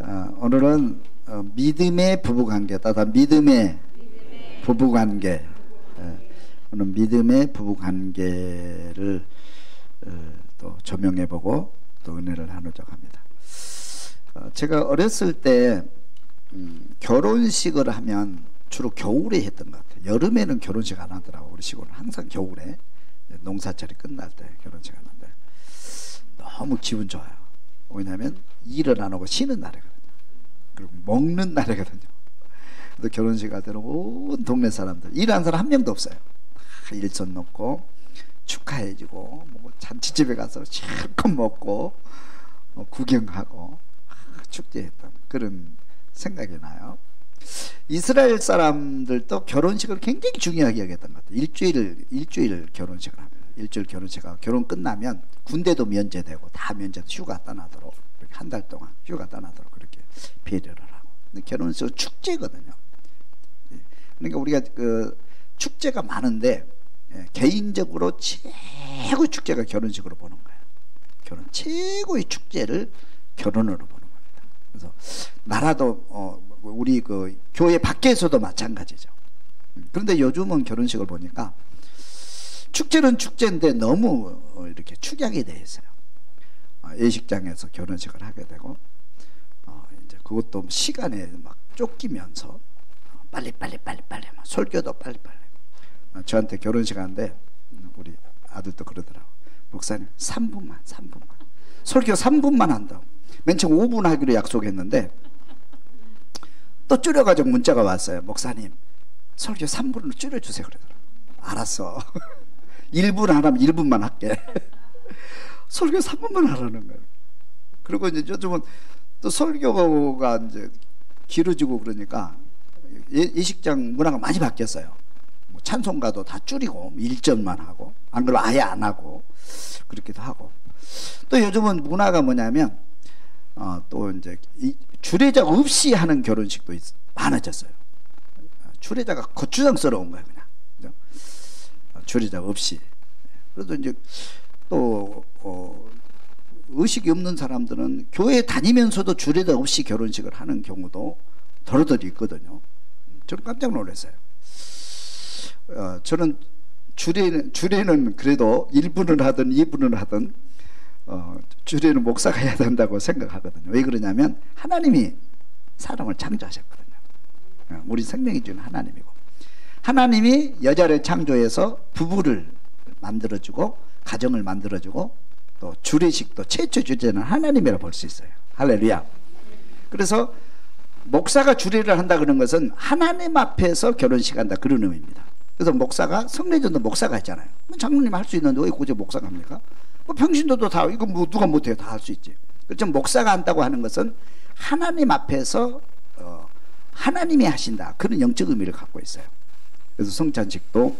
오늘은 믿음의 부부관계다. 믿음의 부부관계. 오늘 믿음의 부부관계를 또 조명해보고 또 은혜를 나누자고 합니다. 제가 어렸을 때 결혼식을 하면 주로 겨울에 했던 것 같아요. 여름에는 결혼식 안 하더라고. 우리 시골은 항상 겨울에 농사철이 끝날 때 결혼식 하는데 너무 기분 좋아요. 왜냐하면 일을 안 하고 쉬는 날이거든요. 그리고 먹는 날이거든요. 그래서 결혼식 할 때는 온 동네 사람들, 일하는 사람 한 명도 없어요. 다 일손 놓고 축하해주고 뭐 잔치집에 가서 실컷 먹고 구경하고 축제했던 그런 생각이 나요. 이스라엘 사람들도 결혼식을 굉장히 중요하게 여겼던 것 같아요. 일주일 결혼식을 합니다. 일주일 결혼식하고 결혼 끝나면 군대도 면제되고 다 면제도 휴가 떠나도록 한 달 동안 휴가 떠나도록 그렇게 배려를 하고. 근데 결혼식은 축제거든요. 그러니까 우리가 그 축제가 많은데 개인적으로 최고 축제가 결혼식으로 보는 거예요. 결혼 최고의 축제를 결혼으로 보는 겁니다. 그래서 나라도 우리 그 교회 밖에서도 마찬가지죠. 그런데 요즘은 결혼식을 보니까 축제는 축제인데 너무 이렇게 축약이 돼 있어요. 예식장에서 결혼식을 하게 되고 이제 그것도 시간에 막 쫓기면서 빨리 막 설교도 빨리 저한테 결혼식 하는데 우리 아들도 그러더라고. 목사님 3분만 설교 3분만 한다고. 맨 처음 5분 하기로 약속했는데 또 줄여가지고 문자가 왔어요. 목사님 설교 3분으로 줄여주세요. 그러더라고. 알았어. 1분 하라면 1분만 할게. 설교 3분만 하라는 거예요. 그리고 이제 요즘은 또 설교가 이제 길어지고 그러니까 예식장 문화가 많이 바뀌었어요. 뭐 찬송가도 다 줄이고 1절만 하고 안 그러면 아예 안 하고 그렇기도 하고. 또 요즘은 문화가 뭐냐면 또 이제 주례자 없이 하는 결혼식도 많아졌어요. 주례자가 거추장스러운 거예요, 그냥. 그죠? 주례자 없이. 그래도 이제 또 의식이 없는 사람들은 교회 다니면서도 주례자 없이 결혼식을 하는 경우도 더러더러 있거든요. 저는 깜짝 놀랐어요. 저는 주례는 그래도 1분을 하든 2분을 하든 주례는 목사가 해야 된다고 생각하거든요. 왜 그러냐면 하나님이 사람을 창조하셨거든요. 우리 생명이 주는 하나님이고, 하나님이 여자를 창조해서 부부를 만들어주고 가정을 만들어주고 또 주례식도 최초 주제는 하나님이라 볼 수 있어요. 할렐루야. 그래서 목사가 주례를 한다 그런 것은 하나님 앞에서 결혼식 한다 그런 의미입니다. 그래서 목사가 성례전도 목사가 했잖아요. 장로님 할 수 있는데 왜 굳이 목사가 합니까? 뭐 평신도도 다 이거 뭐 누가 못해요? 다 할 수 있지. 그렇죠. 목사가 한다고 하는 것은 하나님 앞에서 하나님이 하신다 그런 영적 의미를 갖고 있어요. 그래서 성찬식도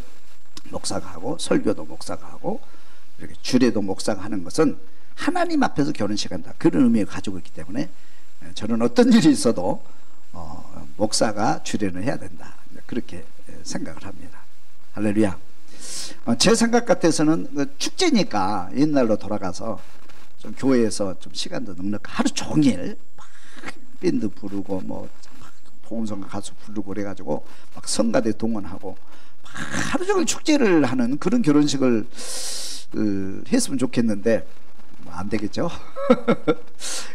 목사가 하고 설교도 목사가 하고 이렇게 주례도 목사가 하는 것은 하나님 앞에서 결혼식 한다 그런 의미를 가지고 있기 때문에 저는 어떤 일이 있어도 목사가 주례를 해야 된다 그렇게 생각을 합니다. 할렐루야. 제 생각 같아서는 축제니까 옛날로 돌아가서 좀 교회에서 좀 시간도 넉넉 하루 종일 막 밴드 부르고 뭐 복음성가 가수 부르고 그래가지고 막 성가대 동원하고 막 하루 종일 축제를 하는 그런 결혼식을 했으면 좋겠는데 뭐 안 되겠죠.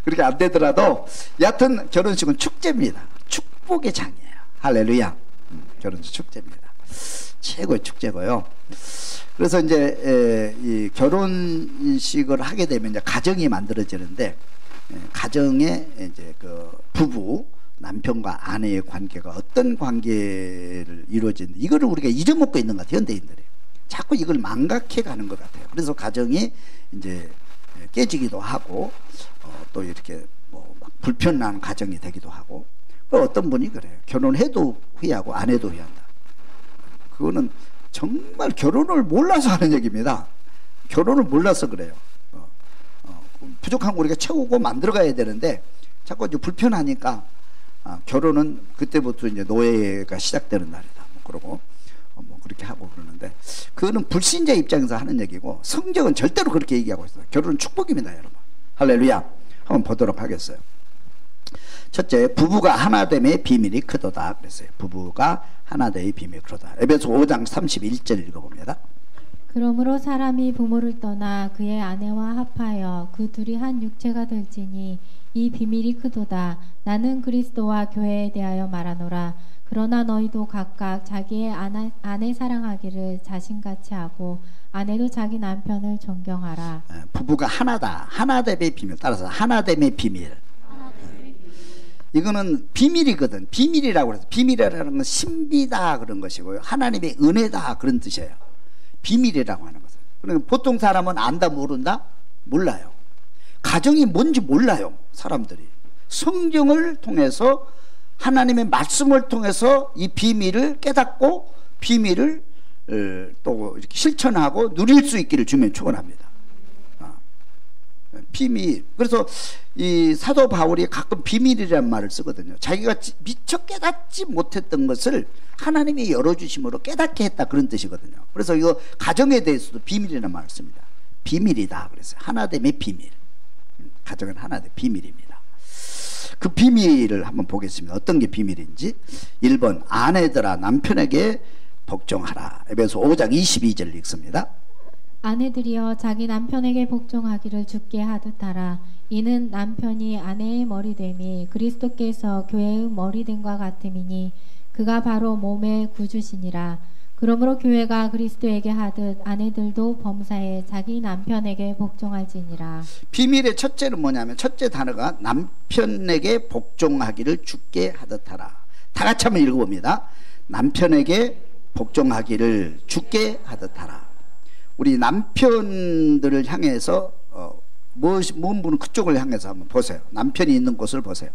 그렇게 안 되더라도 여하튼 결혼식은 축제입니다. 축복의 장이에요. 할렐루야. 결혼식 축제입니다. 최고의 축제고요. 그래서 이제 이 결혼식을 하게 되면 이제 가정이 만들어지는데 가정에 이제 그 부부 남편과 아내의 관계가 어떤 관계를 이루어지는지 이거를 우리가 잊어먹고 있는 것 같아요. 현대인들이 자꾸 이걸 망각해 가는 것 같아요. 그래서 가정이 이제 깨지기도 하고 또 이렇게 뭐 막 불편한 가정이 되기도 하고. 어떤 분이 그래요. 결혼해도 후회하고 안 해도 후회한다. 그거는 정말 결혼을 몰라서 하는 얘기입니다. 결혼을 몰라서 그래요. 부족한 거 우리가 채우고 만들어가야 되는데 자꾸 이제 불편하니까 결혼은 그때부터 이제 노예가 시작되는 날이다. 뭐 그러고 뭐 그렇게 하고 그러는데 그거는 불신자 입장에서 하는 얘기고 성경은 절대로 그렇게 얘기하고 있어요. 결혼은 축복입니다, 여러분. 할렐루야. 한번 보도록 하겠어요. 첫째, 부부가 하나됨의 비밀이 크도다 그랬어요. 부부가 하나됨의 비밀이 크도다. 에베소 5장 31절 읽어봅니다. 그러므로 사람이 부모를 떠나 그의 아내와 합하여 그 둘이 한 육체가 될지니 이 비밀이 크도다. 나는 그리스도와 교회에 대하여 말하노라. 그러나 너희도 각각 자기의 아내 사랑하기를 자신같이 하고 아내도 자기 남편을 존경하라. 부부가 하나다. 하나됨의 비밀. 따라서 하나됨의 비밀. 이거는 비밀이거든. 비밀이라고 해서 비밀이라는 건 신비다 그런 것이고요. 하나님의 은혜다 그런 뜻이에요. 비밀이라고 하는 것은. 그러니까 보통 사람은 안다 모른다? 몰라요. 가정이 뭔지 몰라요. 사람들이. 성경을 통해서 하나님의 말씀을 통해서 이 비밀을 깨닫고 비밀을 또 이렇게 실천하고 누릴 수 있기를 주면 축원합니다. 비밀. 그래서 이 사도 바울이 가끔 비밀이라는 말을 쓰거든요. 자기가 미처 깨닫지 못했던 것을 하나님이 열어주심으로 깨닫게 했다 그런 뜻이거든요. 그래서 이거 가정에 대해서도 비밀이라는 말을 씁니다. 비밀이다 그래서 하나됨의 비밀. 가정은 하나됨의 비밀입니다. 그 비밀을 한번 보겠습니다. 어떤 게 비밀인지. 1번 아내들아 남편에게 복종하라. 에베소 5장 22절 읽습니다. 아내들이여 자기 남편에게 복종하기를 주께 하듯하라. 이는 남편이 아내의 머리됨이 그리스도께서 교회의 머리됨과 같음이니 그가 바로 몸의 구주시니라. 그러므로 교회가 그리스도에게 하듯 아내들도 범사에 자기 남편에게 복종할지니라. 비밀의 첫째는 뭐냐면 첫째 단어가 남편에게 복종하기를 주께 하듯하라. 다 같이 한번 읽어봅니다. 남편에게 복종하기를 주께 하듯하라. 우리 남편들을 향해서 먼 분은 그쪽을 향해서 한번 보세요. 남편이 있는 곳을 보세요.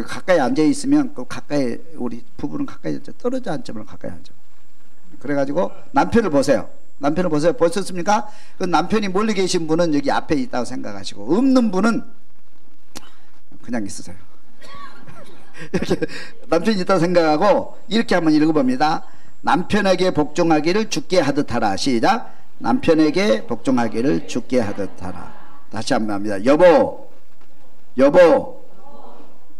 가까이 앉아 있으면 그 가까이 우리 부부는 가까이 앉아 떨어져 앉으면 가까이 앉아. 그래가지고 남편을 보세요. 남편을 보세요. 보셨습니까? 그 남편이 멀리 계신 분은 여기 앞에 있다고 생각하시고 없는 분은 그냥 있으세요. 이렇게 남편이 있다고 생각하고 이렇게 한번 읽어봅니다. 남편에게 복종하기를 주께 하듯하라. 시작. 남편에게 복종하기를 주께 하듯하라. 다시 한번 합니다. 여보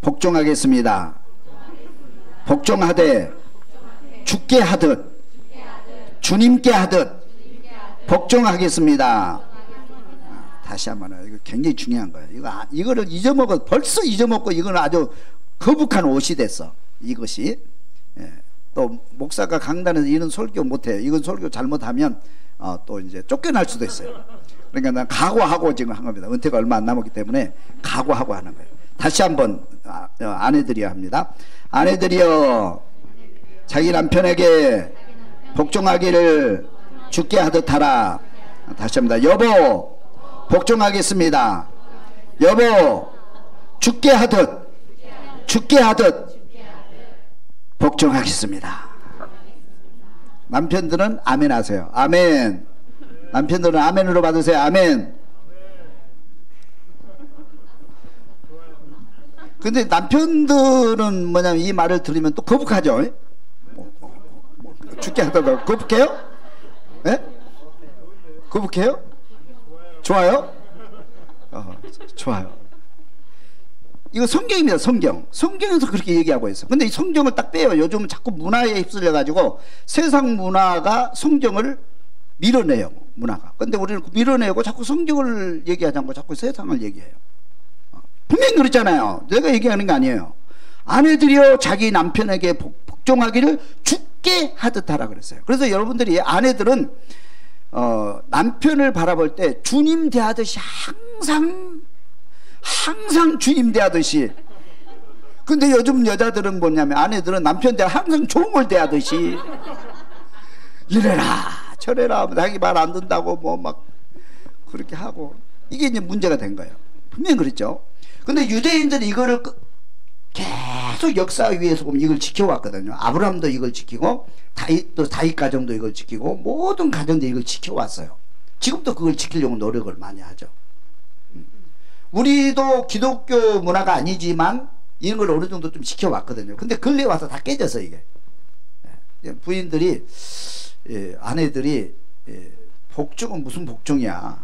복종하겠습니다. 복종하되 주께 하듯 주님께 하듯 복종하겠습니다. 다시 한번. 이거 굉장히 중요한 거예요. 이거를 벌써 잊어먹고 이건 아주 거북한 옷이 됐어. 이것이. 또 목사가 강단에서 이런 설교 못해요. 이건 설교 잘못하면 또 이제 쫓겨날 수도 있어요. 그러니까 난 각오하고 지금 한 겁니다. 은퇴가 얼마 안 남았기 때문에 각오하고 하는 거예요. 다시 한번 아내들이여 합니다. 아내들이여 자기 남편에게 복종하기를 주께 하듯하라. 다시 합니다. 여보 복종하겠습니다. 여보 주께 하듯 복종하겠습니다. 남편들은 아멘 하세요. 아멘. 남편들은 아멘으로 받으세요. 아멘. 근데 남편들은 뭐냐면 이 말을 들으면 또 거북하죠. 죽게 하다가 거북해요? 예? 거북해요? 좋아요? 좋아요. 이거 성경입니다. 성경에서 그렇게 얘기하고 있어. 근데 이 성경을 딱 빼요. 요즘은 자꾸 문화에 휩쓸려 가지고 세상 문화가 성경을 밀어내요. 문화가. 근데 우리는 밀어내고 자꾸 성경을 얘기하지 않고 자꾸 세상을 얘기해요. 분명히 그렇잖아요. 내가 얘기하는 게 아니에요. 아내들이여 자기 남편에게 복종하기를 주께 하듯하라 그랬어요. 그래서 여러분들이 아내들은 남편을 바라볼 때 주님 대하듯이 항상 주님 대하듯이. 근데 요즘 여자들은 뭐냐면 아내들은 남편 대하 항상 종을 대하듯이 이래라 저래라 자기 말 안 듣는다고 뭐 막 그렇게 하고. 이게 이제 문제가 된 거예요. 분명히 그랬죠. 근데 유대인들이 이거를 계속 역사 위에서 보면 이걸 지켜왔거든요. 아브라함도 이걸 지키고 다윗 가정도 이걸 지키고 모든 가정들이 이걸 지켜왔어요. 지금도 그걸 지키려고 노력을 많이 하죠. 우리도 기독교 문화가 아니지만 이런 걸 어느 정도 좀 지켜왔거든요. 근데 근래에 와서 다 깨져서 이게 부인들이 아내들이 복종은 무슨 복종이야.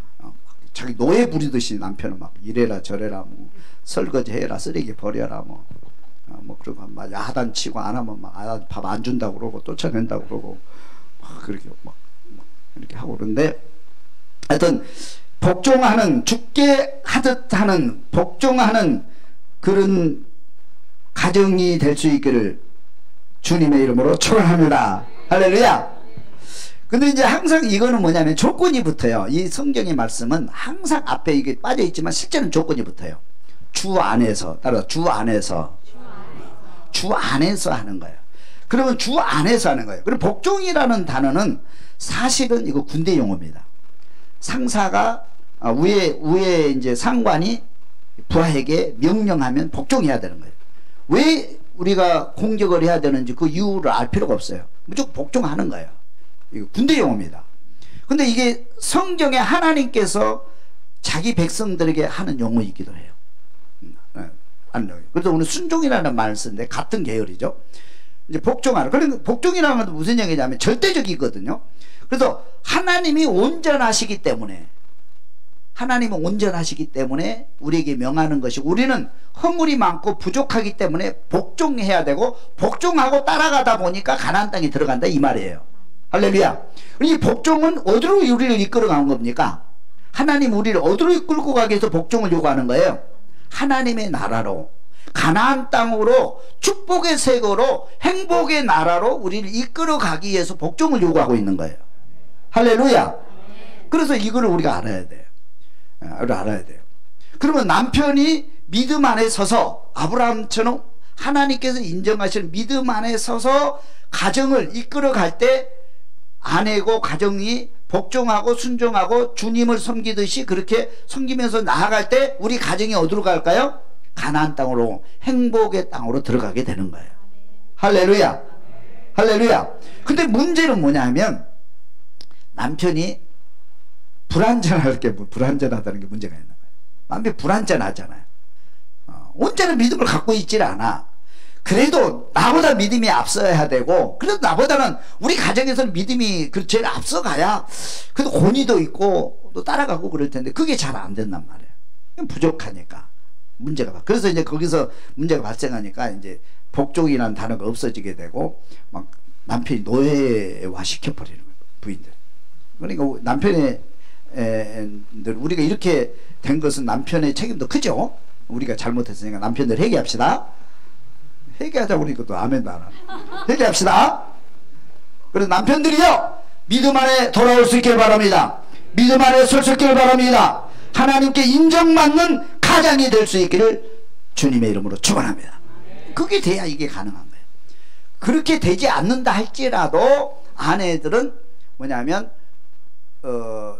자기 노예 부리듯이 남편은 막 이래라 저래라 뭐 설거지 해라 쓰레기 버려라 뭐 그러고 막 야단치고 안 하면 막 밥 안 준다고 그러고 쫓아낸다고 그러고 막 그렇게 막 이렇게 하고 그런데 하여튼 복종하는 죽게 하듯 하는 복종하는 그런 가정이 될 수 있기를 주님의 이름으로 축원합니다. 할렐루야. 근데 이제 항상 이거는 뭐냐면 조건이 붙어요. 이 성경의 말씀은 항상 앞에 이게 빠져 있지만 실제는 조건이 붙어요. 주 안에서, 따라서 주 안에서 하는 거예요. 그러면 주 안에서 하는 거예요. 그리고 복종이라는 단어는 사실은 이거 군대 용어입니다. 상사가 위에 이제 상관이 부하에게 명령하면 복종해야 되는 거예요. 왜 우리가 공격을 해야 되는지 그 이유를 알 필요가 없어요. 무조건 복종하는 거예요. 이거 군대 용어입니다. 근데 이게 성경에 하나님께서 자기 백성들에게 하는 용어이기도 해요. 그래서 오늘 순종이라는 말을 쓰는데 같은 계열이죠. 이제 복종하는. 그러니까 복종이라는 것도 무슨 얘기냐면 절대적이거든요. 그래서 하나님이 온전하시기 때문에 우리에게 명하는 것이고 우리는 허물이 많고 부족하기 때문에 복종해야 되고 복종하고 따라가다 보니까 가나안 땅에 들어간다 이 말이에요. 할렐루야. 이 복종은 어디로 우리를 이끌어 가는 겁니까? 하나님 우리를 어디로 이끌고 가기 위해서 복종을 요구하는 거예요? 하나님의 나라로, 가나안 땅으로, 축복의 세계로, 행복의 나라로 우리를 이끌어 가기 위해서 복종을 요구하고 있는 거예요. 할렐루야. 그래서 이거를 우리가 알아야 돼요. 그러면 남편이 믿음 안에 서서 아브라함처럼 하나님께서 인정하시는 믿음 안에 서서 가정을 이끌어 갈 때 아내고 가정이 복종하고 순종하고 주님을 섬기듯이 그렇게 섬기면서 나아갈 때 우리 가정이 어디로 갈까요? 가나안 땅으로, 행복의 땅으로 들어가게 되는 거예요. 할렐루야. 할렐루야. 근데 문제는 뭐냐면 남편이 불완전하다는 게 문제가 있는 거예요. 남편이 불완전하잖아요. 온전한 믿음을 갖고 있질 않아. 그래도 나보다 믿음이 앞서야 되고, 그래도 나보다는 우리 가정에서는 믿음이 제일 앞서가야 그래도 권위도 있고 또 따라가고 그럴 텐데 그게 잘 안 된단 말이에요. 부족하니까 문제가. 그래서 이제 거기서 문제가 발생하니까 이제 복종이라는 단어가 없어지게 되고 막 남편이 노예화 시켜버리는 거예요. 부인들. 그러니까 남편의 우리가 이렇게 된 것은 남편의 책임도 크죠. 우리가 잘못했으니까 남편들 회개합시다. 회개하자고 그러니까 또 아멘 나라. 회개합시다. 그래서 남편들이요 믿음 안에 돌아올 수 있길 바랍니다. 믿음 안에 설 수 있길 바랍니다. 하나님께 인정받는 가장이 될 수 있기를 주님의 이름으로 축원합니다. 그게 돼야 이게 가능한 거예요. 그렇게 되지 않는다 할지라도 아내들은 뭐냐면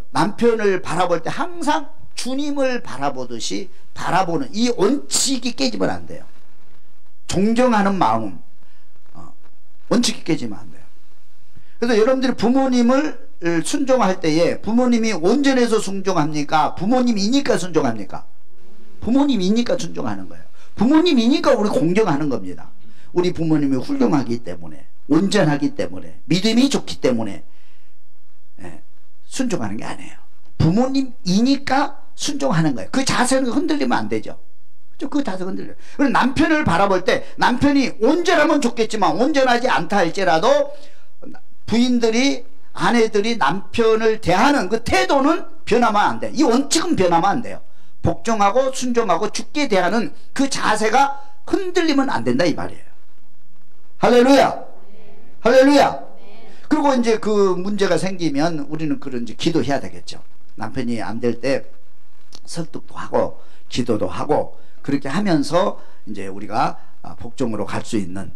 남편을 바라볼 때 항상 주님을 바라보듯이 바라보는 이 원칙이 깨지면 안 돼요. 존경하는 마음, 원칙이 깨지면 안 돼요. 그래서 여러분들이 부모님을 순종할 때에 부모님이 온전해서 순종합니까? 부모님이니까 순종합니까? 부모님이니까 순종하는 거예요. 부모님이니까 우리 공경하는 겁니다. 우리 부모님이 훌륭하기 때문에, 온전하기 때문에, 믿음이 좋기 때문에 순종하는 게 아니에요. 부모님이니까 순종하는 거예요. 그 자세는 흔들리면 안 되죠. 그 자세가 흔들려요. 그리고 남편을 바라볼 때 남편이 온전하면 좋겠지만 온전하지 않다 할지라도 부인들이 아내들이 남편을 대하는 그 태도는 변하면 안 돼요. 이 원칙은 변하면 안 돼요. 복종하고 순종하고 죽게 대하는 그 자세가 흔들리면 안 된다 이 말이에요. 할렐루야. 할렐루야. 그리고 이제 그 문제가 생기면 우리는 그런 이제 기도해야 되겠죠. 남편이 안 될 때 설득도 하고 기도도 하고 그렇게 하면서 이제 우리가 복종으로 갈 수 있는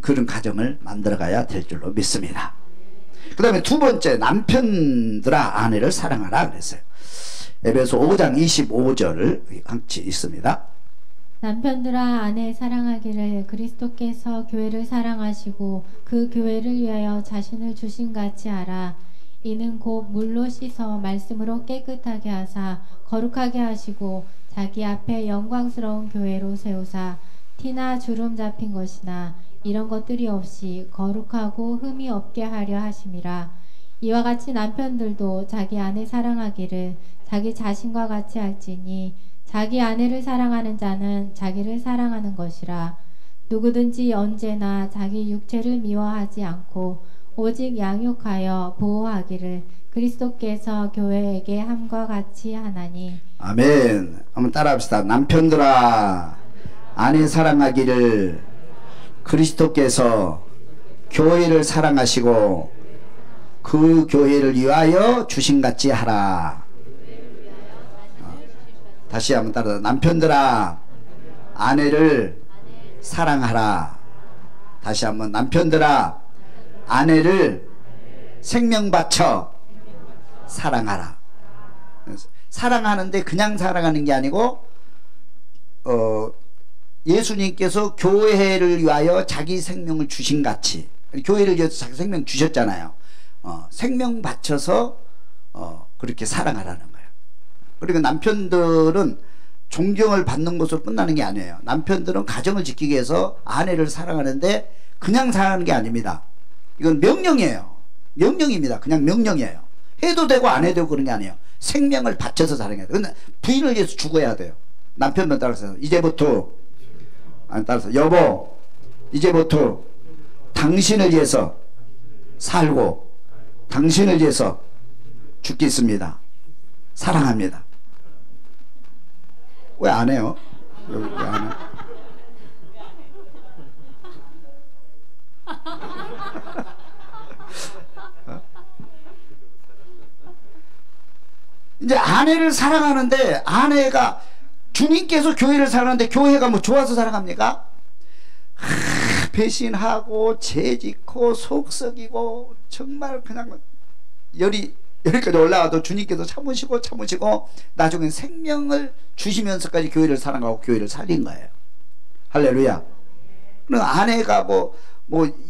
그런 가정을 만들어 가야 될 줄로 믿습니다. 그 다음에 두 번째, 남편들아 아내를 사랑하라 그랬어요. 에베소 5장 25절을 같이 있습니다. 남편들아 아내 사랑하기를 그리스도께서 교회를 사랑하시고 그 교회를 위하여 자신을 주신같이 하라. 이는 곧 물로 씻어 말씀으로 깨끗하게 하사 거룩하게 하시고 자기 앞에 영광스러운 교회로 세우사 티나 주름 잡힌 것이나 이런 것들이 없이 거룩하고 흠이 없게 하려 하심이라. 이와 같이 남편들도 자기 아내 사랑하기를 자기 자신과 같이 할지니 자기 아내를 사랑하는 자는 자기를 사랑하는 것이라. 누구든지 언제나 자기 육체를 미워하지 않고 오직 양육하여 보호하기를 그리스도께서 교회에게 함과 같이 하나니. 아멘. 한번 따라합시다. 남편들아 아내 사랑하기를 그리스도께서 교회를 사랑하시고 그 교회를 위하여 주신같이 하라. 다시 한번 따라. 남편들아 아내를 사랑하라. 다시 한번. 남편들아 아내를 생명 바쳐 사랑하라. 사랑하는데 그냥 사랑하는 게 아니고 예수님께서 교회를 위하여 자기 생명을 주신같이, 교회를 위해서 자기 생명 주셨잖아요. 생명 바쳐서 그렇게 사랑하라는 거예요. 그리고 남편들은 존경을 받는 것으로 끝나는 게 아니에요. 남편들은 가정을 지키기 위해서 아내를 사랑하는데 그냥 사랑하는 게 아닙니다. 이건 명령이에요. 명령입니다. 그냥 명령이에요. 해도 되고 안 해도 되고 그런 게 아니에요. 생명을 바쳐서 사랑해야 돼요. 근데 부인을 위해서 죽어야 돼요. 남편만 따라서 이제부터, 아니 따라서 여보 이제부터 당신을 위해서 살고 당신을 위해서 죽겠습니다. 사랑합니다. 왜 안 해요? 왜 안 해요? 이제 아내를 사랑하는데, 아내가 주님께서 교회를 사랑하는데 교회가 뭐 좋아서 사랑합니까? 배신하고 죄짓고 속썩이고 정말 그냥 여기까지 올라와도 주님께서 참으시고 나중에 생명을 주시면서까지 교회를 사랑하고 교회를 살린 거예요. 할렐루야. 그럼 아내가 뭐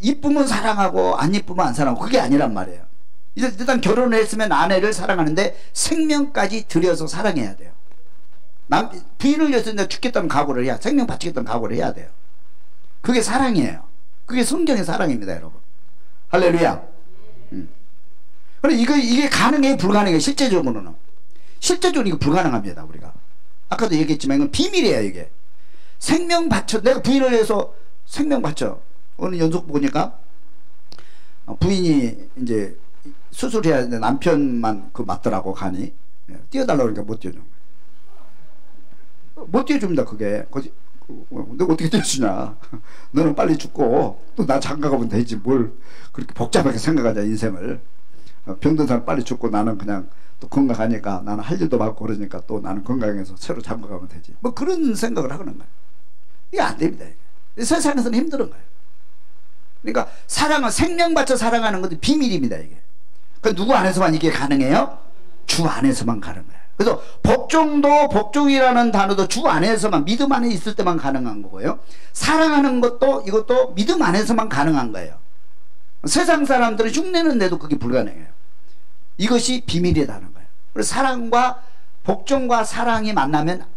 이쁘면 사랑하고 안 이쁘면 안 사랑하고 그게 아니란 말이에요. 일단 결혼을 했으면 아내를 사랑하는데 생명까지 들여서 사랑해야 돼요. 부인을 위해서 내가 죽겠다는 각오를 해야, 생명 바치겠다는 각오를 해야 돼요. 그게 사랑이에요. 그게 성경의 사랑입니다, 여러분. 할렐루야. 그래, 이게 가능해, 불가능해, 실제적으로는. 실제적으로 이거 불가능합니다, 우리가. 아까도 얘기했지만 이건 비밀이에요, 이게. 생명 바쳐, 내가 부인을 위해서 생명 바쳐. 어느 연속 보니까 부인이 이제 수술해야 되는데 남편만 맞더라고, 간이. 뛰어달라고 그러니까 못 뛰어줘. 못 뛰어줍니다, 그게. 내가 어떻게 뛰어주냐. 너는 빨리 죽고 또 나 장가가면 되지 뭘 그렇게 복잡하게 생각하자, 인생을. 병든 사람 빨리 죽고 나는 그냥 또 건강하니까, 나는 할 일도 많고 그러니까 또 나는 건강해서 새로 장가가면 되지, 뭐 그런 생각을 하는 거예요. 이게 안 됩니다. 이게. 세상에서는 힘든 거예요. 그러니까 사랑은 생명 바쳐 사랑하는 것도 비밀입니다, 이게. 그 누구 안에서만 이게 가능해요? 주 안에서만 가능해요. 그래서 복종도, 복종이라는 단어도 주 안에서만, 믿음 안에 있을 때만 가능한 거고요. 사랑하는 것도, 이것도 믿음 안에서만 가능한 거예요. 세상 사람들은 흉내는데도 그게 불가능해요. 이것이 비밀이라는 거예요. 그래서 사랑과 복종과 사랑이 만나면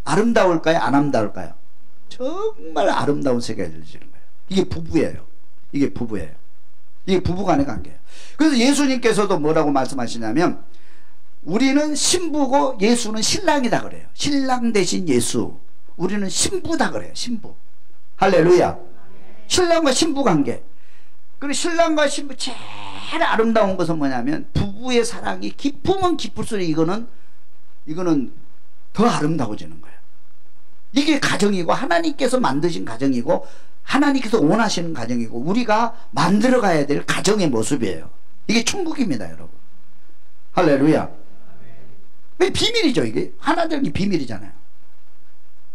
아름다울까요? 안 아름다울까요? 정말 아름다운 세계가 열리는 거예요. 이게 부부예요. 이게 부부예요. 이게 부부간의 관계예요. 그래서 예수님께서도 뭐라고 말씀하시냐면, 우리는 신부고 예수는 신랑이다 그래요. 신랑 대신 예수. 우리는 신부다 그래요. 신부. 할렐루야. 신랑과 신부 관계. 그리고 신랑과 신부 제일 아름다운 것은 뭐냐면, 부부의 사랑이 깊으면 깊을수록 이거는 더 아름다워지는 거예요. 이게 가정이고, 하나님께서 만드신 가정이고, 하나님께서 원하시는 가정이고, 우리가 만들어 가야 될 가정의 모습이에요. 이게 천국입니다, 여러분. 할렐루야. 비밀이죠, 이게. 하나님의 비밀이잖아요.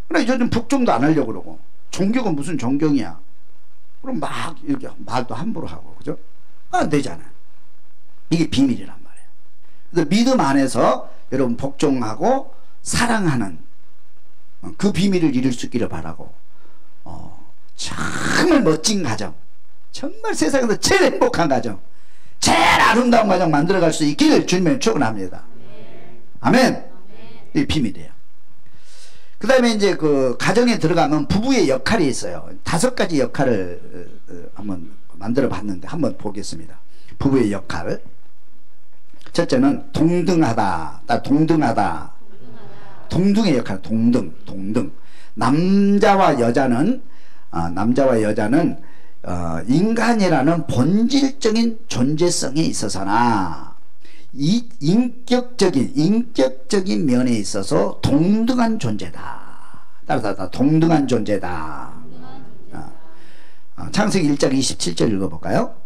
그래, 요즘 복종도 안 하려고 그러고, 종교가 무슨 종교냐. 그럼 막 이렇게 말도 함부로 하고, 그죠? 안 되잖아요. 이게 비밀이란 말이에요. 그래서 믿음 안에서 여러분 복종하고 사랑하는 그 비밀을 이룰 수 있기를 바라고, 정말 멋진 가정, 정말 세상에서 제일 행복한 가정, 제일 아름다운 가정 만들어갈 수 있기를 주님의 축원합니다. 아멘. 이게 비밀이에요. 그 다음에 이제 그 가정에 들어가면 부부의 역할이 있어요. 5가지 역할을 한번 만들어 봤는데 한번 보겠습니다. 부부의 역할. 첫째는 동등하다. 동등하다. 동등의 역할, 동등. 남자와 여자는 인간이라는 본질적인 존재성에 있어서나 인격적인 면에 있어서 동등한 존재다. 따라서 동등한 존재다. 창세기 1장 27절 읽어볼까요?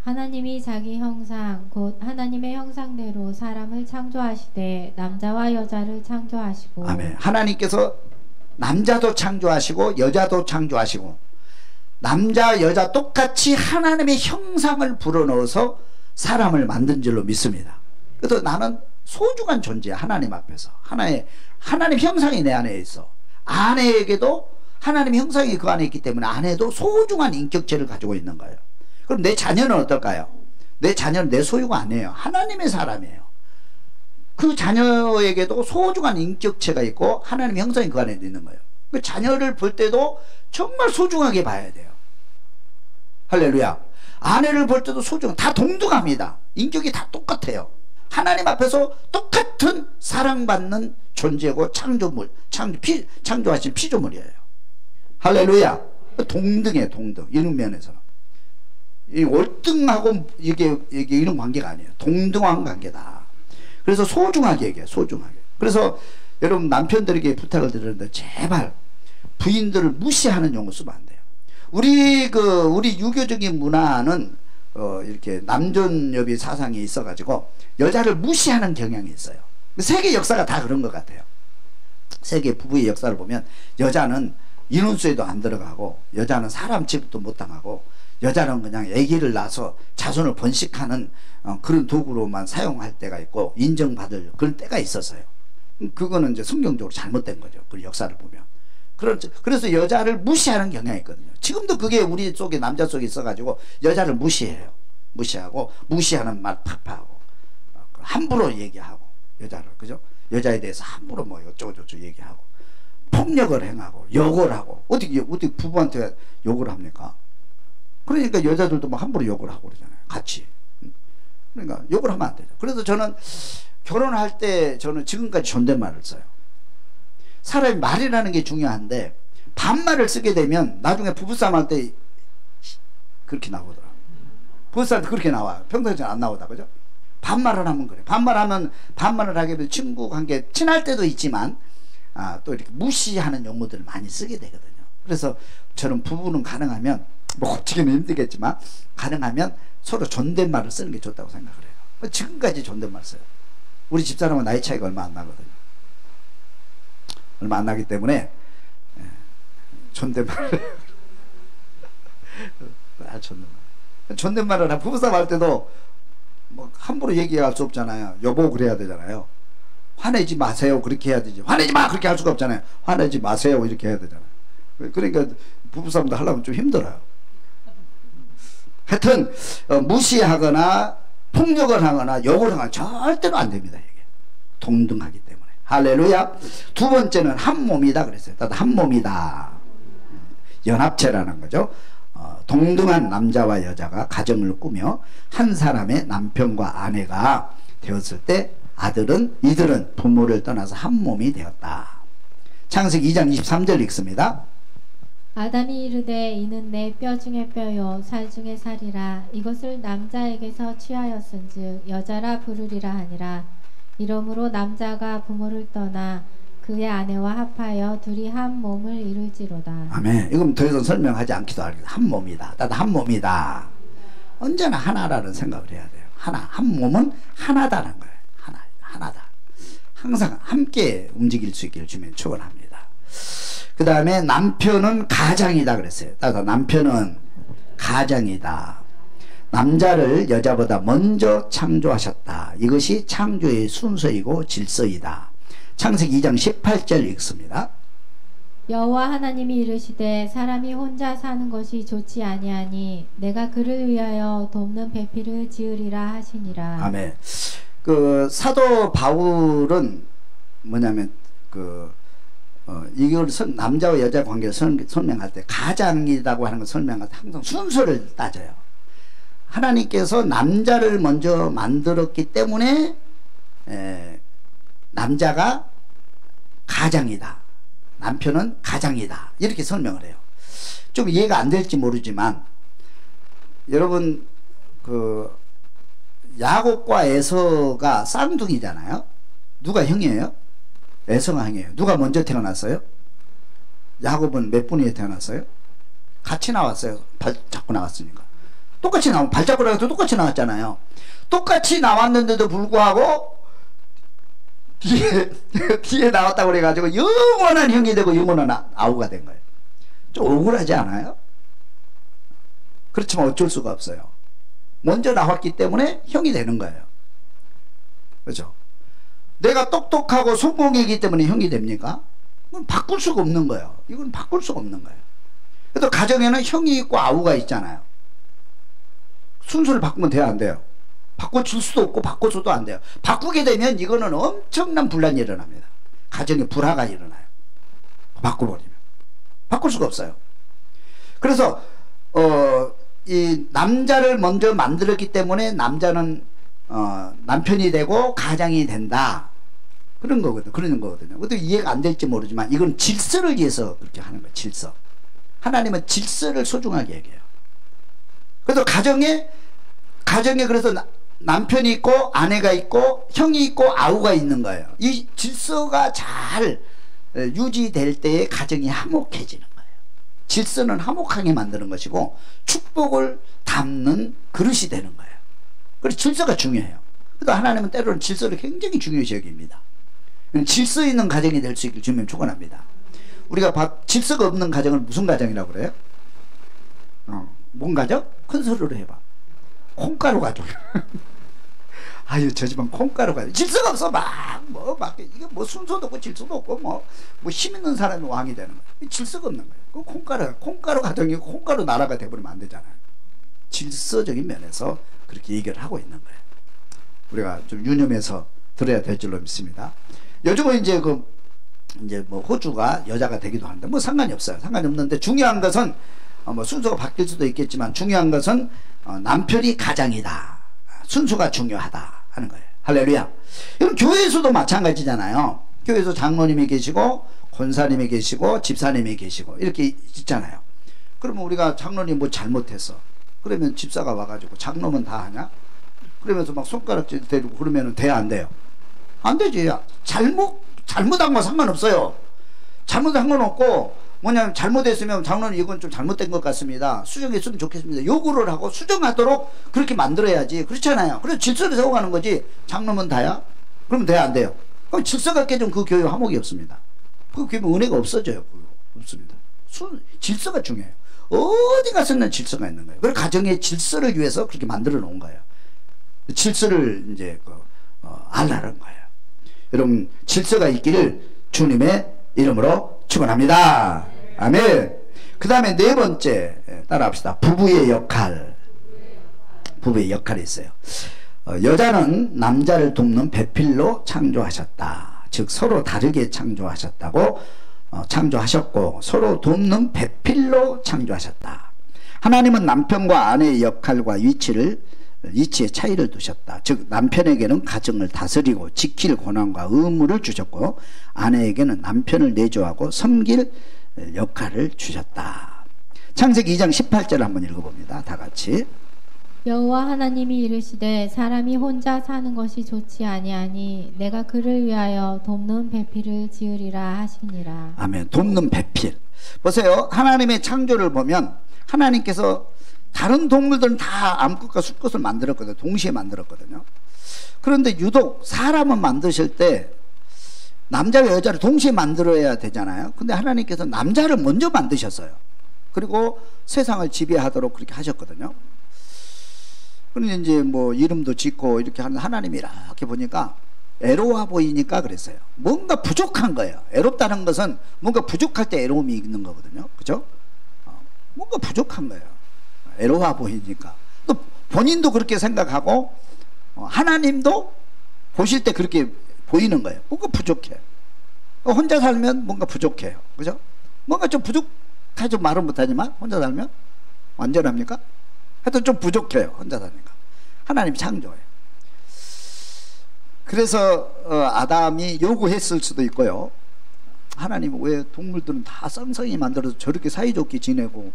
하나님이 자기 형상 곧 하나님의 형상대로 사람을 창조하시되 남자와 여자를 창조하시고. 아멘. 하나님께서 남자도 창조하시고 여자도 창조하시고 남자 여자 똑같이 하나님의 형상을 불어넣어서 사람을 만든 줄로 믿습니다. 그래서 나는 소중한 존재야. 하나님 앞에서 하나님 형상이 내 안에 있어. 아내에게도 하나님 형상이 그 안에 있기 때문에 아내도 소중한 인격체를 가지고 있는 거예요. 그럼 내 자녀는 어떨까요? 내 자녀는 내 소유가 아니에요. 하나님의 사람이에요. 그 자녀에게도 소중한 인격체가 있고 하나님의 형상이 그 안에 있는 거예요. 그 자녀를 볼 때도 정말 소중하게 봐야 돼요. 할렐루야. 아내를 볼 때도 다 동등합니다. 인격이 다 똑같아요. 하나님 앞에서 똑같은 사랑받는 존재고 창조하신 피조물이에요. 할렐루야. 동등해, 동등. 이런 면에서는. 이 월등하고 이게 이런 관계가 아니에요. 동등한 관계다. 그래서 소중하게 얘기해요. 소중하게. 그래서 여러분 남편들에게 부탁을 드리는데 제발 부인들을 무시하는 용어 쓰면 안 돼요. 우리 유교적인 문화는 이렇게 남존여비 사상이 있어가지고 여자를 무시하는 경향이 있어요. 세계 역사가 다 그런 것 같아요. 세계 부부의 역사를 보면 여자는 인혼수에도 안 들어가고 여자는 사람 취급도 못 당하고 여자는 그냥 아기를 낳아서 자손을 번식하는 그런 도구로만 사용할 때가 있고 인정받을 그런 때가 있었어요. 그거는 이제 성경적으로 잘못된 거죠. 그 역사를 보면. 그래서 여자를 무시하는 경향이 있거든요. 지금도 그게 우리 속에 남자 속에 있어가지고 여자를 무시해요. 무시하고 무시하는 말 팍팍하고 함부로 얘기하고 여자를 그죠? 여자에 대해서 함부로 뭐 어쩌고저쩌고 얘기하고 폭력을 행하고 욕을 하고 어떻게 부부한테 욕을 합니까? 그러니까 여자들도 막 함부로 욕을 하고 그러잖아요. 같이. 그러니까 욕을 하면 안 되죠. 그래서 저는 결혼할 때 저는 지금까지 존댓말을 써요. 사람이 말이라는 게 중요한데 반말을 쓰게 되면 나중에 부부싸움 할 때 그렇게 나오더라. 부부싸움 때 그렇게 나와요. 평소에 안 나오다 그죠? 반말을 하면 그래. 반말을 하게 되면 친구 관계 친할 때도 있지만 또 이렇게 무시하는 용어들을 많이 쓰게 되거든요. 그래서 저는 부부는 가능하면 뭐 고치기는 힘들겠지만 가능하면 서로 존댓말을 쓰는 게 좋다고 생각을 해요. 지금까지 존댓말 써요. 우리 집사람은 나이 차이가 얼마 안 나거든요. 얼마 안 나기 때문에 존댓말을 존댓말을 부부싸움 할 때도 뭐 함부로 얘기할 수 없잖아요. 여보 그래야 되잖아요. 화내지 마세요 그렇게 해야 되지. 화내지 마 그렇게 할 수가 없잖아요. 화내지 마세요 이렇게 해야 되잖아요. 그러니까 부부싸움도 하려면 좀 힘들어요. 하여튼 무시하거나 폭력을 하거나 욕을 하거나 절대로 안 됩니다. 이게 동등하기 때문에. 할렐루야. 두 번째는 한 몸이다 그랬어요. 한 몸이다. 연합체라는 거죠. 동등한 남자와 여자가 가정을 꾸며 한 사람의 남편과 아내가 되었을 때 이들은 부모를 떠나서 한 몸이 되었다. 창세기 2장 23절 읽습니다. 아담이 이르되 이는 내 뼈 중에 뼈요 살 중에 살이라. 이것을 남자에게서 취하였은즉 여자라 부르리라 하니라. 이러므로 남자가 부모를 떠나 그의 아내와 합하여 둘이 한 몸을 이룰지로다. 아멘. 이건 더 이상 설명하지 않기도 하겠다. 한 몸이다. 나도 한 몸이다. 언제나 하나라는 생각을 해야 돼요. 한 몸은 하나다는 거예요. 하나다. 항상 함께 움직일 수 있기를 주면 축원합니다. 그 다음에 남편은 가장이다 그랬어요. 따라서 남편은 가장이다. 남자를 여자보다 먼저 창조하셨다. 이것이 창조의 순서이고 질서이다. 창세기 2장 18절 읽습니다. 여호와 하나님이 이르시되 사람이 혼자 사는 것이 좋지 아니하니 내가 그를 위하여 돕는 배필을 지으리라 하시니라. 아멘. 그 사도 바울은 뭐냐면 이걸 남자와 여자 관계를 설명할 때 가장이라고 하는 걸 설명할 때 항상 순서를 따져요. 하나님께서 남자를 먼저 만들었기 때문에 남자가 가장이다. 남편은 가장이다. 이렇게 설명을 해요. 좀 이해가 안 될지 모르지만 여러분 그 야곱과 에서가 쌍둥이잖아요. 누가 형이에요? 에서가 형이에요. 누가 먼저 태어났어요? 야곱은 몇 분이 태어났어요? 같이 나왔어요. 발 잡고 나왔으니까. 똑같이 나온 발 잡고 나와서 똑같이 나왔잖아요. 똑같이 나왔는데도 불구하고 뒤에 나왔다고 그래가지고 영원한 형이 되고 영원한 아우가 된 거예요. 좀 억울하지 않아요? 그렇지만 어쩔 수가 없어요. 먼저 나왔기 때문에 형이 되는 거예요. 그렇죠? 내가 똑똑하고 성공이기 때문에 형이 됩니까? 그건 바꿀 수가 없는 거예요. 이건 바꿀 수가 없는 거예요. 그래도 가정에는 형이 있고 아우가 있잖아요. 순서를 바꾸면 돼요, 안 돼요? 바꿔줄 수도 없고 바꿔줘도 안 돼요. 바꾸게 되면 이거는 엄청난 분란이 일어납니다. 가정에 불화가 일어나요. 바꿔버리면 바꿀 수가 없어요. 그래서 이 남자를 먼저 만들었기 때문에 남자는 남편이 되고 가장이 된다. 그런 거거든요. 그것도 이해가 안 될지 모르지만 이건 질서를 위해서 그렇게 하는 거예요. 질서. 하나님은 질서를 소중하게 얘기해요. 그래서 가정에 그래서 남편이 있고 아내가 있고 형이 있고 아우가 있는 거예요. 이 질서가 잘 유지될 때에 가정이 화목해지는 거예요. 질서는 화목하게 만드는 것이고 축복을 담는 그릇이 되는 거예요. 그래서 질서가 중요해요. 그래서 하나님은 때로는 질서를 굉장히 중요시 여깁니다. 질서 있는 가정이 될 수 있길 주님 축원합니다. 우리가 질서가 없는 가정을 무슨 가정이라고 그래요? 뭔 가정? 큰 소리로 해봐. 콩가루 가족. 아유, 저 집은 콩가루 가족. 질서가 없어. 이게 뭐 순서도 없고 질서도 없고 뭐 힘 있는 사람이 왕이 되는 거예요. 질서가 없는 거예요. 그 콩가루 가정이고 콩가루 나라가 돼버리면 안 되잖아요. 질서적인 면에서 그렇게 얘기를 하고 있는 거예요. 우리가 좀 유념해서 들어야 될 줄로 믿습니다. 요즘은 이제 뭐 호주가 여자가 되기도 하는데 뭐 상관이 없어요. 상관이 없는데 중요한 것은 뭐 순서가 바뀔 수도 있겠지만 중요한 것은 남편이 가장이다. 순수가 중요하다 하는 거예요. 할렐루야. 이건 교회에서도 마찬가지잖아요. 교회에서 장로님이 계시고 권사님이 계시고 집사님이 계시고 이렇게 있잖아요. 그러면 우리가 장로님 뭐 잘못했어. 그러면 집사가 와가지고 장로면 다 하냐? 그러면서 막 손가락질 대고 그러면 돼야 안 돼요? 안 되지. 잘못한 건 상관없어요. 잘못한 건 없고 뭐냐면 잘못했으면 장로는 이건 좀 잘못된 것 같습니다. 수정했으면 좋겠습니다. 요구를 하고 수정하도록 그렇게 만들어야지. 그렇잖아요. 그래서 질서를 세워가는 거지. 장로면 다야? 그러면 돼야 안 돼요? 그럼 질서가 깨지면 그 교회 화목이 없습니다. 그 교회 은혜가 없어져요. 없습니다. 질서가 중요해요. 어디 가서는 질서가 있는 거예요. 그래서 가정의 질서를 위해서 그렇게 만들어 놓은 거예요. 질서를 이제 알라는 거예요. 여러분 질서가 있기를 주님의 이름으로 축원합니다. 아멘. 그 다음에 네 번째 따라합시다. 부부의 역할. 부부의 역할이 있어요. 여자는 남자를 돕는 배필로 창조하셨다. 즉 서로 다르게 창조하셨다고 창조하셨고 서로 돕는 배필로 창조하셨다. 하나님은 남편과 아내의 역할과 위치의 차이를 두셨다. 즉 남편에게는 가정을 다스리고 지킬 권한과 의무를 주셨고 아내에게는 남편을 내조하고 섬길 역할을 주셨다. 창세기 2장 18절을 한번 읽어봅니다. 다 같이. 여호와 하나님이 이르시되 사람이 혼자 사는 것이 좋지 아니하니 내가 그를 위하여 돕는 배필을 지으리라 하시니라. 아멘. 돕는 배필. 보세요. 하나님의 창조를 보면 하나님께서 다른 동물들은 다 암컷과 수컷을 만들었거든요. 동시에 만들었거든요. 그런데 유독 사람은 만드실 때 남자와 여자를 동시에 만들어야 되잖아요. 근데 하나님께서 남자를 먼저 만드셨어요. 그리고 세상을 지배하도록 그렇게 하셨거든요. 그런데 이제 뭐 이름도 짓고 이렇게 하는 하나님이 이렇게 보니까 애로워 보이니까 그랬어요. 뭔가 부족한 거예요. 애롭다는 것은 뭔가 부족할 때 애로움이 있는 거거든요. 그죠? 뭔가 부족한 거예요. 애로워 보이니까. 또 본인도 그렇게 생각하고 하나님도 보실 때 그렇게 보이는 거예요. 뭔가 부족해. 혼자 살면 뭔가 부족해요. 그죠? 뭔가 좀 부족하죠. 말은 못하지만 혼자 살면 완전합니까? 하여튼 좀 부족해요. 혼자 사니까. 하나님이 창조해요. 그래서 아담이 요구했을 수도 있고요. 하나님은 왜 동물들은 다 쌍쌍이 만들어서 저렇게 사이좋게 지내고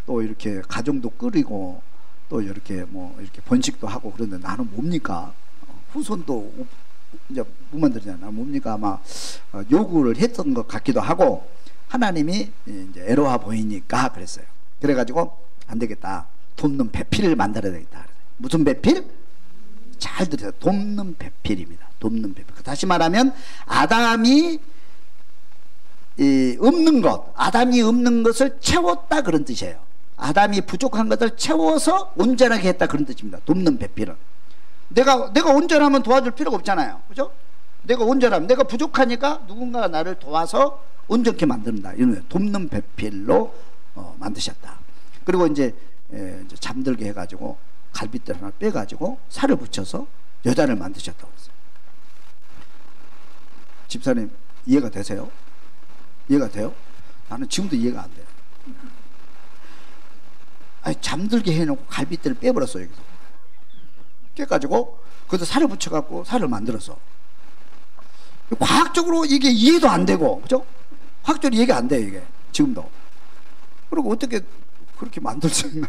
또 이렇게 가정도 꾸리고 또 이렇게 뭐 이렇게 번식도 하고 그러는데 나는 뭡니까? 후손도 이제 못 만들잖아. 뭡니까? 아마 요구를 했던 것 같기도 하고 하나님이 이제 애로워 보이니까 그랬어요. 그래가지고 안 되겠다. 돕는 배필을 만들어야 되겠다. 무슨 배필? 잘 들으세요. 돕는 배필입니다. 돕는 배필. 다시 말하면 아담이 없는 것, 아담이 없는 것을 채웠다 그런 뜻이에요. 아담이 부족한 것을 채워서 온전하게 했다 그런 뜻입니다. 돕는 배필은. 내가 온전하면 도와줄 필요가 없잖아요. 그죠? 내가 온전하면, 내가 부족하니까 누군가가 나를 도와서 온전케 만든다. 이런 돕는 배필로 만드셨다. 그리고 이제 잠들게 해가지고 갈빗대 하나 빼가지고 살을 붙여서 여자를 만드셨다고 했어요. 집사님 이해가 되세요? 이해가 돼요? 나는 지금도 이해가 안 돼요. 아니, 잠들게 해놓고 갈빗대를 빼버렸어. 여기서 깨가지고 거기서 살을 붙여갖고 살을 만들었어. 과학적으로 이게 이해도 안 되고, 그죠? 과학적으로 이해가 안 돼 이게 지금도. 그리고 어떻게 그렇게 만들 수 있나?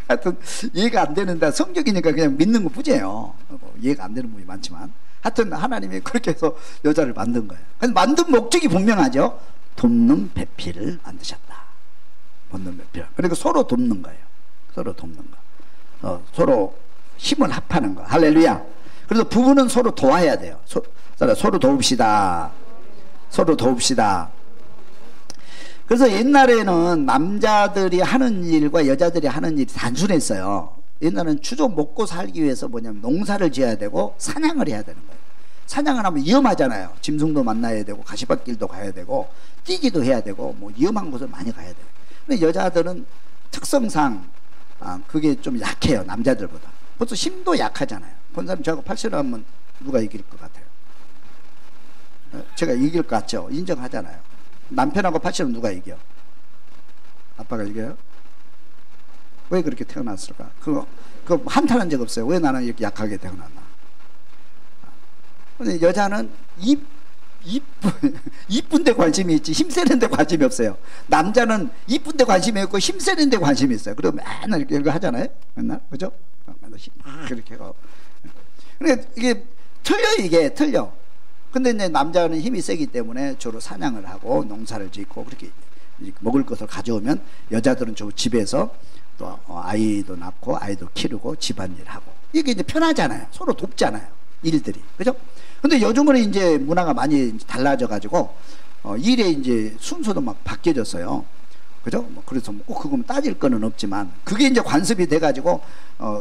하여튼 이해가 안 되는데 성격이니까 그냥 믿는 것 뿐이에요. 이해가 안 되는 분이 많지만 하여튼 하나님이 그렇게 해서 여자를 만든 거예요. 만든 목적이 분명하죠. 돕는 배필을 만드셨다. 돕는 배필. 그리고 서로 돕는 거예요. 서로 돕는 거. 서로 힘을 합하는 거. 할렐루야. 그래서 부부는 서로 도와야 돼요. 서로 도웁시다. 서로 도웁시다. 그래서 옛날에는 남자들이 하는 일과 여자들이 하는 일이 단순했어요. 옛날에는 추적 먹고 살기 위해서 뭐냐면 농사를 지어야 되고 사냥을 해야 되는 거예요. 사냥을 하면 위험하잖아요. 짐승도 만나야 되고 가시밭길도 가야 되고 뛰기도 해야 되고 뭐 위험한 곳을 많이 가야 돼요. 근데 여자들은 특성상 그게 좀 약해요. 남자들보다. 벌써 힘도 약하잖아요. 본 사람 저하고 팔씨름 하면 누가 이길 것 같아요? 제가 이길 것 같죠? 인정하잖아요. 남편하고 팔씨름 누가 이겨? 아빠가 이겨요? 왜 그렇게 태어났을까? 그거 한탄한 적 없어요. 왜 나는 이렇게 약하게 태어났나? 근데 여자는 이쁜 데 관심이 있지 힘세는 데 관심이 없어요. 남자는 이쁜 데 관심이 있고 힘세는 데 관심이 있어요. 그리고 맨날 이렇게 하잖아요. 맨날. 그죠? 맨날 그렇게 하고. 그러니까 이게 틀려. 근데 이제 남자는 힘이 세기 때문에 주로 사냥을 하고 농사를 짓고 그렇게 먹을 것을 가져오면 여자들은 저 집에서 또 아이도 낳고 아이도 키우고 집안일 하고 이게 이제 편하잖아요. 서로 돕잖아요. 일들이. 그죠? 근데 요즘은 이제 문화가 많이 달라져 가지고 일의 이제 순서도 막 바뀌어졌어요. 그죠? 그래서 꼭 그거 따질 거는 없지만 그게 이제 관습이 돼 가지고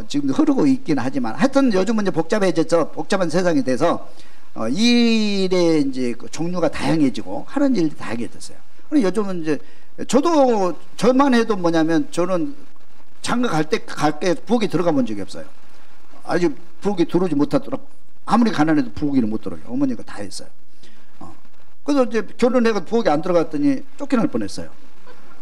지금 흐르고 있긴 하지만 하여튼 요즘은 이제 복잡해져서 복잡한 세상이 돼서 일의 이제 종류가 다양해지고 하는 일이 다양해졌어요. 그리고 요즘은 이제 저만 해도 뭐냐면 저는 장가 갈 때 부엌에 들어가 본 적이 없어요. 아직 부엌에 들어오지 못하더라고. 아무리 가난해도 부엌에는 못 들어요. 어머니가 다 했어요. 그래서 이제 결혼해서 부엌에 안 들어갔더니 쫓겨날 뻔했어요.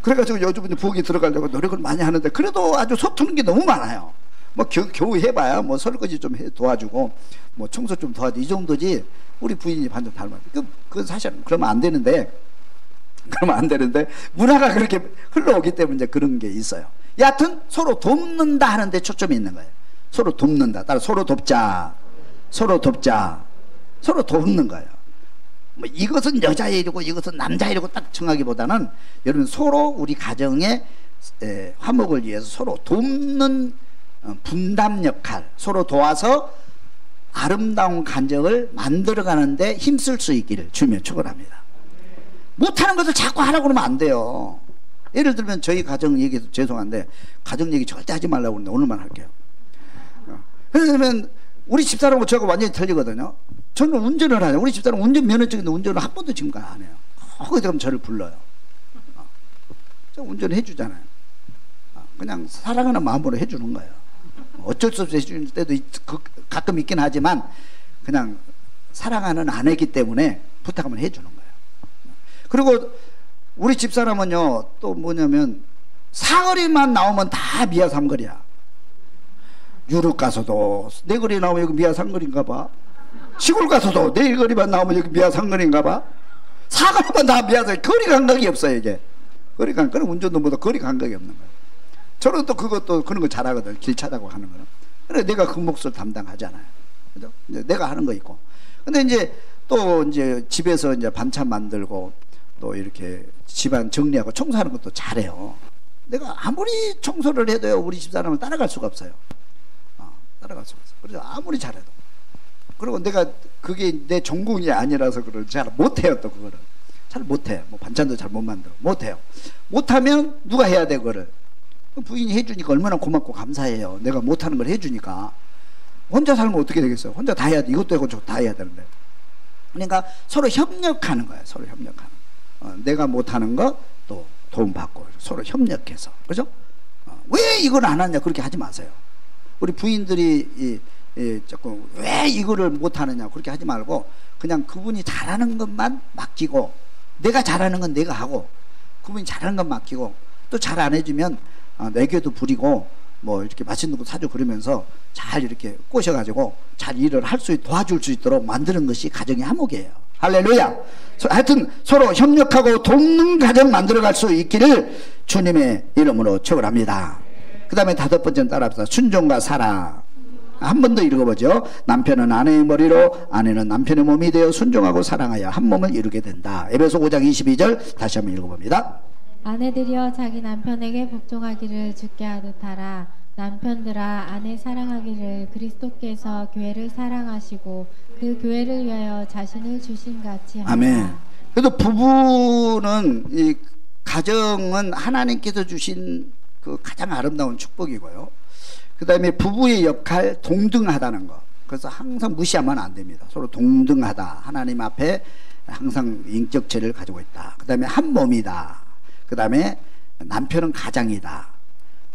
그래가지고 요즘은 부엌에 들어가려고 노력을 많이 하는데 그래도 아주 서투는 게 너무 많아요. 뭐 겨우 해봐야 뭐 설거지 좀 도와주고 뭐 청소 좀 도와주고 이 정도지 우리 부인이 반전 닮아요. 그건 사실은 그러면 안 되는데 문화가 그렇게 흘러오기 때문에 이제 그런 게 있어요. 여하튼 서로 돕는다 하는데 초점이 있는 거예요. 서로 돕는다. 따라 서로 돕자. 서로 돕는 거예요. 뭐 이것은 여자 일이고 이것은 남자 일이고 딱 정하기보다는 여러분 서로 우리 가정의 화목을 위해서 서로 돕는 분담 역할, 서로 도와서 아름다운 간정을 만들어가는데 힘쓸 수 있기를 주며 축원합니다. 못하는 것을 자꾸 하라고 그러면 안 돼요. 예를 들면 저희 가정 얘기해서 죄송한데 가정 얘기 절대 하지 말라고 그러는데 오늘만 할게요. 왜냐면 우리 집사람하고 저하고 완전히 틀리거든요. 저는 운전을 하죠. 우리 집사람 운전면허증인데 운전을 한 번도 지금까지 안 해요. 거기서 그럼 저를 불러요. 저 운전을 해주잖아요. 그냥 사랑하는 마음으로 해주는 거예요. 어쩔 수 없이 해주는 때도 가끔 있긴 하지만 그냥 사랑하는 아내이기 때문에 부탁하면 해주는 거예요. 그리고 우리 집사람은요 또 뭐냐면 사거리만 나오면 다 미아 삼거리야. 유럽 가서도 내 거리 나오면 여기 미아 상거리인가 봐. 시골 가서도 내 거리만 나오면 여기 미아 상거리인가 봐. 사거리만 다 미아 상거리. 거리 감각이 없어요 이게. 거리 감각. 운전도 못하고 거리 감각이 없는 거예요. 저는 또 그것도 그런 거 잘하거든. 길 찾아고 하는 거는. 그래 내가 그 몫을 담당하잖아요. 그죠? 이제 내가 하는 거 있고. 근데 이제 또 이제 집에서 이제 반찬 만들고 또 이렇게 집안 정리하고 청소하는 것도 잘해요. 내가 아무리 청소를 해도요 우리 집사람을 따라갈 수가 없어요. 따라갈 수가 없어요. 그래서 아무리 잘해도. 그리고 내가 그게 내 전공이 아니라서 그걸 잘 못해요. 또 그거를 잘 못해. 뭐 반찬도 잘 못 만들어. 못해요. 못하면 누가 해야 돼 그거를. 부인이 해주니까 얼마나 고맙고 감사해요. 내가 못하는 걸 해주니까. 혼자 살면 어떻게 되겠어요? 혼자 다 해야 돼. 이것도 하고 저것도 다 해야 되는데. 그러니까 서로 협력하는 거예요. 서로 협력하는 내가 못하는 거 또 도움받고 서로 협력해서. 그죠? 왜 이걸 안 하냐 그렇게 하지 마세요. 우리 부인들이 조금 왜 이거를 못하느냐 그렇게 하지 말고 그냥 그분이 잘하는 것만 맡기고 내가 잘하는 건 내가 하고 그분이 잘하는 건 맡기고 또 잘 안 해주면 내게도 부리고 뭐 이렇게 맛있는 거 사주고 그러면서 잘 이렇게 꼬셔가지고 잘 일을 할 수 도와줄 수 있도록 만드는 것이 가정의 화목이에요. 할렐루야. 하여튼 서로 협력하고 돕는 가정 만들어갈 수 있기를 주님의 이름으로 축원합니다. 그 다음에 5번째는 따라합시다. 순종과 사랑. 한 번 더 읽어보죠. 남편은 아내의 머리로 아내는 남편의 몸이 되어 순종하고 사랑하여 한 몸을 이루게 된다. 에베소 5장 22절 다시 한번 읽어봅니다. 아내들이여 자기 남편에게 복종하기를 주께 하듯 하라. 남편들아 아내 사랑하기를 그리스도께서 교회를 사랑하시고 그 교회를 위하여 자신을 주신 같이 하라. 아멘. 그래도 부부는 이 가정은 하나님께서 주신 그 가장 아름다운 축복이고요. 그 다음에 부부의 역할 동등하다는 것. 그래서 항상 무시하면 안 됩니다. 서로 동등하다. 하나님 앞에 항상 인격 체를 가지고 있다. 그 다음에 한 몸이다. 그 다음에 남편은 가장이다.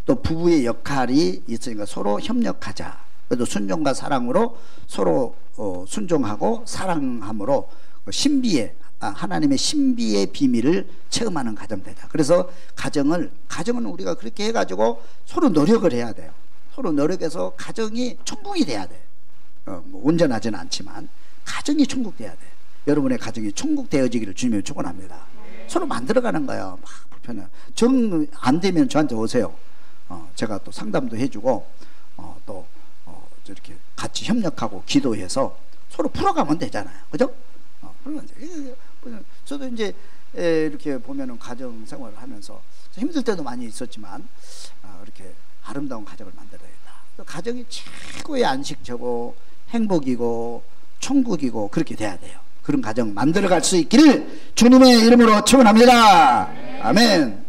또 부부의 역할이 있으니까 서로 협력하자. 그래도 순종과 사랑으로 서로 순종하고 사랑함으로 신비의 하나님의 신비의 비밀을 체험하는 가정 되자. 그래서 가정은 우리가 그렇게 해가지고 서로 노력을 해야 돼요. 서로 노력해서 가정이 천국이 돼야 돼. 뭐 온전하지는 않지만 가정이 천국 돼야 돼. 여러분의 가정이 천국 되어지기를 주님이 축원합니다. 서로 만들어가는 거예요. 막 불편해. 정 안 되면 저한테 오세요. 제가 또 상담도 해주고 또 이렇게 같이 협력하고 기도해서 서로 풀어가면 되잖아요. 그죠? 그러면 저도 이제 이렇게 보면은 가정 생활을 하면서 힘들 때도 많이 있었지만 이렇게 아름다운 가정을 만들어야겠다. 가정이 최고의 안식처고 행복이고 천국이고 그렇게 돼야 돼요. 그런 가정 만들어갈 수 있기를 주님의 이름으로 축원합니다. 아멘.